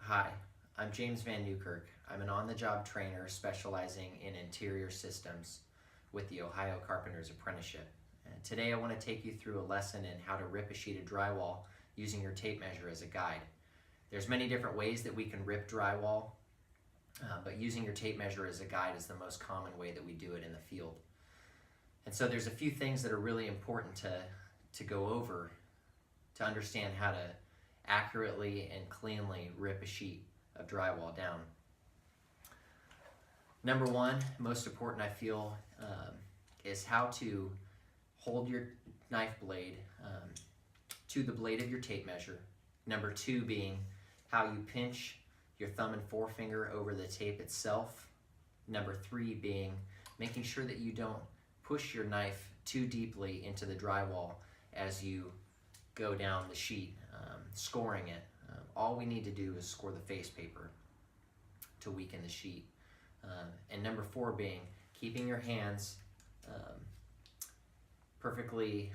Hi, I'm James Van Newkirk. I'm an on-the-job trainer specializing in interior systems with the Ohio Carpenters Apprenticeship. And today I want to take you through a lesson in how to rip a sheet of drywall using your tape measure as a guide. There's many different ways that we can rip drywall, but using your tape measure as a guide is the most common way that we do it in the field. And so there's a few things that are really important to go over to understand how to accurately and cleanly rip a sheet of drywall down. Number one, most important I feel, is how to hold your knife blade to the blade of your tape measure. Number two being how you pinch your thumb and forefinger over the tape itself. Number three being making sure that you don't push your knife too deeply into the drywall as you go down the sheet, scoring it. All we need to do is score the face paper to weaken the sheet. And number four being keeping your hands perfectly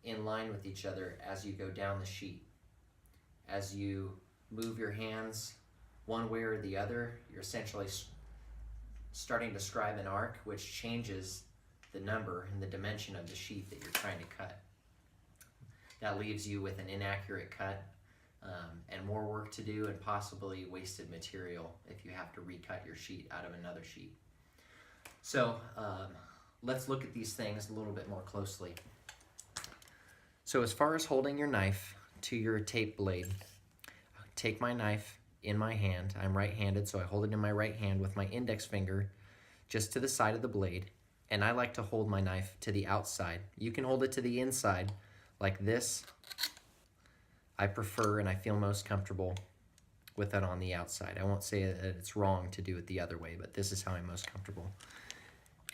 in line with each other as you go down the sheet. As you move your hands one way or the other, you're essentially starting to scribe an arc, which changes the number and the dimension of the sheet that you're trying to cut. That leaves you with an inaccurate cut and more work to do and possibly wasted material if you have to recut your sheet out of another sheet. So let's look at these things a little bit more closely. So as far as holding your knife to your tape blade, take my knife in my hand. I'm right-handed, so I hold it in my right hand with my index finger just to the side of the blade, and I like to hold my knife to the outside. You can hold it to the inside like this. I prefer and I feel most comfortable with it on the outside. I won't say that it's wrong to do it the other way, but this is how I'm most comfortable.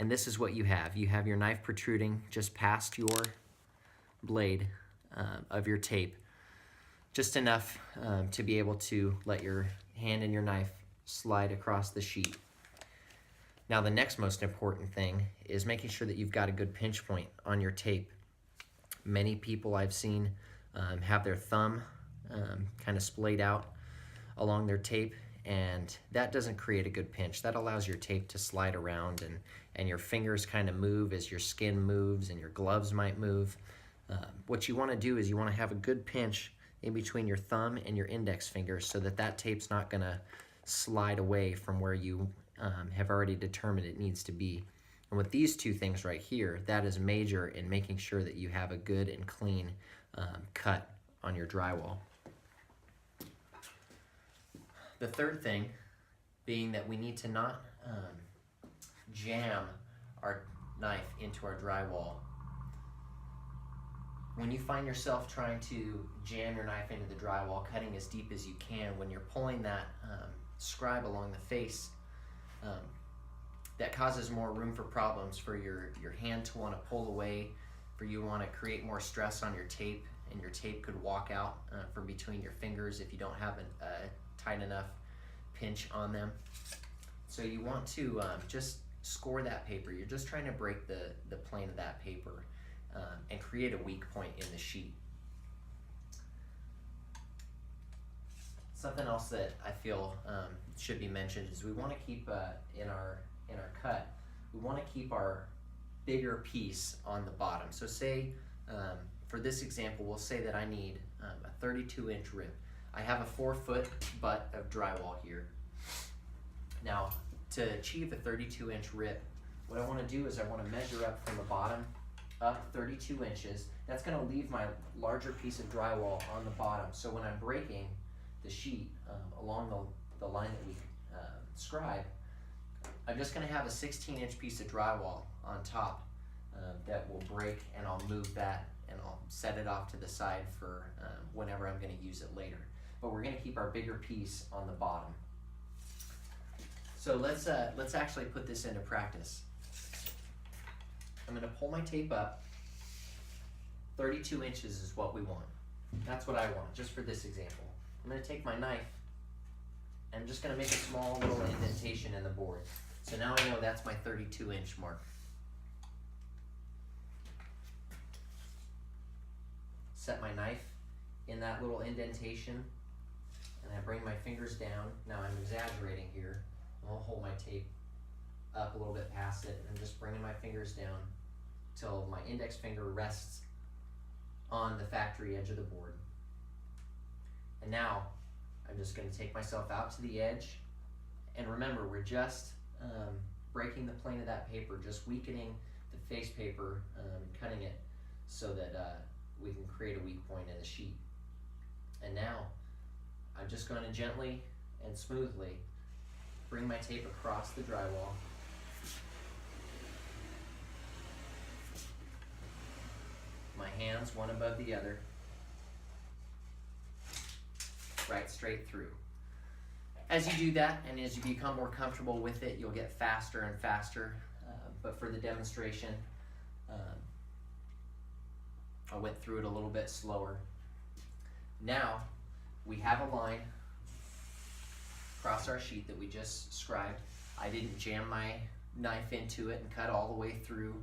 And this is what you have. You have your knife protruding just past your blade of your tape, just enough to be able to let your hand and your knife slide across the sheet. Now the next most important thing is making sure that you've got a good pinch point on your tape. Many people I've seen have their thumb kind of splayed out along their tape, and that doesn't create a good pinch. That allows your tape to slide around and your fingers kind of move as your skin moves and your gloves might move. What you want to do is you want to have a good pinch in between your thumb and your index finger so that that tape's not going to slide away from where you have already determined it needs to be. And with these two things right here, that is major in making sure that you have a good and clean cut on your drywall. The third thing being that we need to not jam our knife into our drywall. When you find yourself trying to jam your knife into the drywall, cutting as deep as you can, when you're pulling that scribe along the face, that causes more room for problems for your hand to want to pull away, for you to want to create more stress on your tape, and your tape could walk out from between your fingers if you don't have a tight enough pinch on them. So you want to just score that paper. You're just trying to break the plane of that paper and create a weak point in the sheet. Something else that I feel should be mentioned is we want to keep in our cut, we want to keep our bigger piece on the bottom. So say, for this example, we'll say that I need a 32-inch rip. I have a 4-foot butt of drywall here. Now, to achieve a 32-inch rip, what I want to do is I want to measure up from the bottom up 32 inches. That's going to leave my larger piece of drywall on the bottom. So when I'm breaking the sheet along the line that we scribe, I'm just going to have a 16-inch piece of drywall on top that will break, and I'll move that and I'll set it off to the side for whenever I'm going to use it later. But we're going to keep our bigger piece on the bottom. So let's actually put this into practice. I'm going to pull my tape up. 32 inches is what we want. That's what I want, just for this example. I'm going to take my knife and I'm just going to make a small little indentation in the board. So now I know that's my 32-inch mark. Set my knife in that little indentation and I bring my fingers down. Now I'm exaggerating here. I'll hold my tape up a little bit past it, and I'm just bringing my fingers down till my index finger rests on the factory edge of the board. And now I'm just going to take myself out to the edge, and remember, we're just breaking the plane of that paper, just weakening the face paper, cutting it so that we can create a weak point in the sheet. And now I'm just going to gently and smoothly bring my tape across the drywall. My hands one above the other, right straight through. As you do that, and as you become more comfortable with it, you'll get faster and faster. But for the demonstration, I went through it a little bit slower. Now, we have a line across our sheet that we just scribed. I didn't jam my knife into it and cut all the way through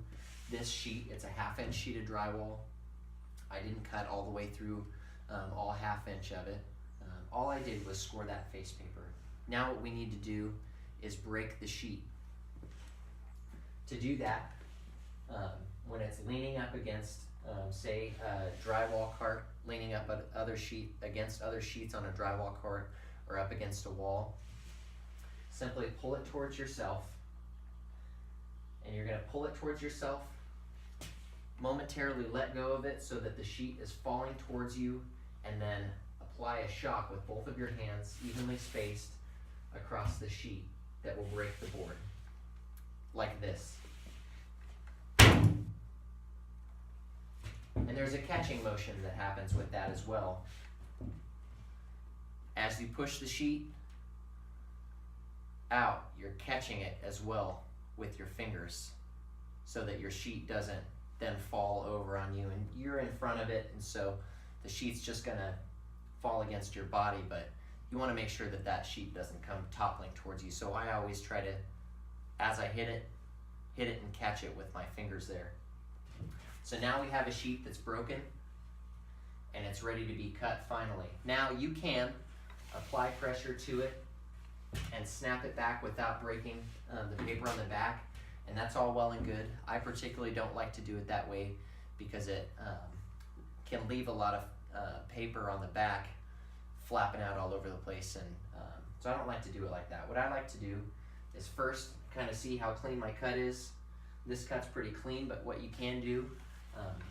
this sheet. It's a 1/2 inch sheet of drywall. I didn't cut all the way through all 1/2 inch of it. All I did was score that face paper. Now what we need to do is break the sheet. To do that, when it's leaning up against, say, a drywall cart, leaning up against other sheets on a drywall cart or up against a wall, simply pull it towards yourself, and you're going to pull it towards yourself, momentarily let go of it so that the sheet is falling towards you, and then apply a shock with both of your hands evenly spaced across the sheet that will break the board, like this. And there's a catching motion that happens with that as well. As you push the sheet out, you're catching it as well with your fingers so that your sheet doesn't then fall over on you, and you're in front of it, and so the sheet's just gonna fall against your body, but you want to make sure that that sheet doesn't come toppling towards you. So I always try to, as I hit it and catch it with my fingers there. So now we have a sheet that's broken and it's ready to be cut finally. Now you can apply pressure to it and snap it back without breaking the paper on the back, and that's all well and good. I particularly don't like to do it that way because it can leave a lot of paper on the back flapping out all over the place, and so I don't like to do it like that. What I like to do is first kind of see how clean my cut is. This cut's pretty clean, but what you can do,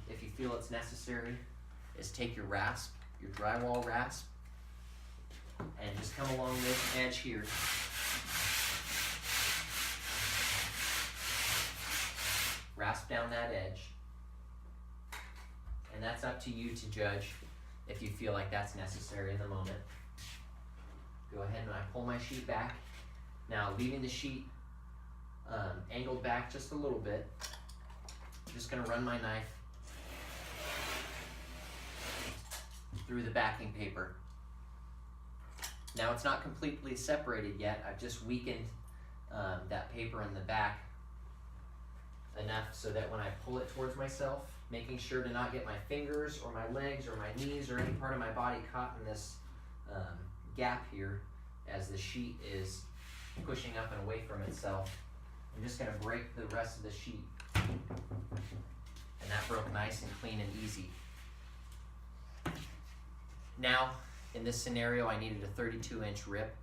if you feel it's necessary, is take your rasp, your drywall rasp, and just come along this edge here. Rasp down that edge, and that's up to you to judge if you feel like that's necessary in the moment. Go ahead and I pull my sheet back. Now, leaving the sheet angled back just a little bit, I'm just going to run my knife through the backing paper. Now, it's not completely separated yet. I've just weakened that paper in the back enough so that when I pull it towards myself, making sure to not get my fingers or my legs or my knees or any part of my body caught in this gap here as the sheet is pushing up and away from itself. I'm just going to break the rest of the sheet. And that broke nice and clean and easy. Now, in this scenario, I needed a 32-inch rip.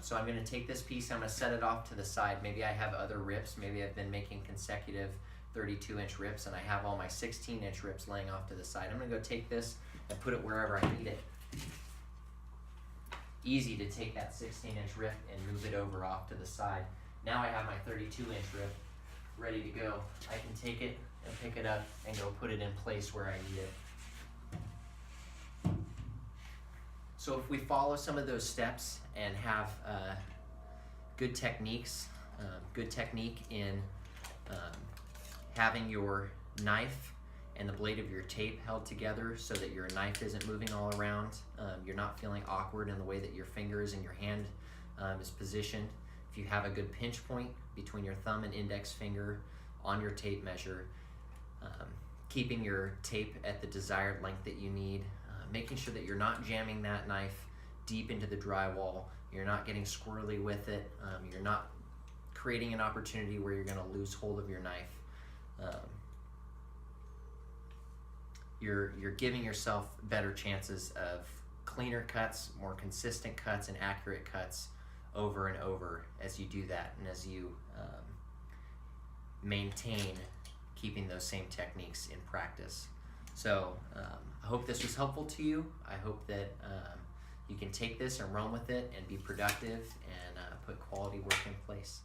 So I'm going to take this piece, I'm going to set it off to the side. Maybe I have other rips. Maybe I've been making consecutive 32-inch rips and I have all my 16-inch rips laying off to the side. I'm going to go take this and put it wherever I need it. Easy to take that 16-inch rip and move it over off to the side. Now I have my 32-inch rip ready to go. I can take it and pick it up and go put it in place where I need it. So if we follow some of those steps and have good techniques, good technique in having your knife and the blade of your tape held together so that your knife isn't moving all around, you're not feeling awkward in the way that your fingers and your hand is positioned. If you have a good pinch point between your thumb and index finger on your tape measure, keeping your tape at the desired length that you need, making sure that you're not jamming that knife deep into the drywall. You're not getting squirrely with it. You're not creating an opportunity where you're going to lose hold of your knife. You're giving yourself better chances of cleaner cuts, more consistent cuts, and accurate cuts over and over as you do that, and as you maintain keeping those same techniques in practice. So I hope this was helpful to you. I hope that you can take this and run with it and be productive and put quality work in place.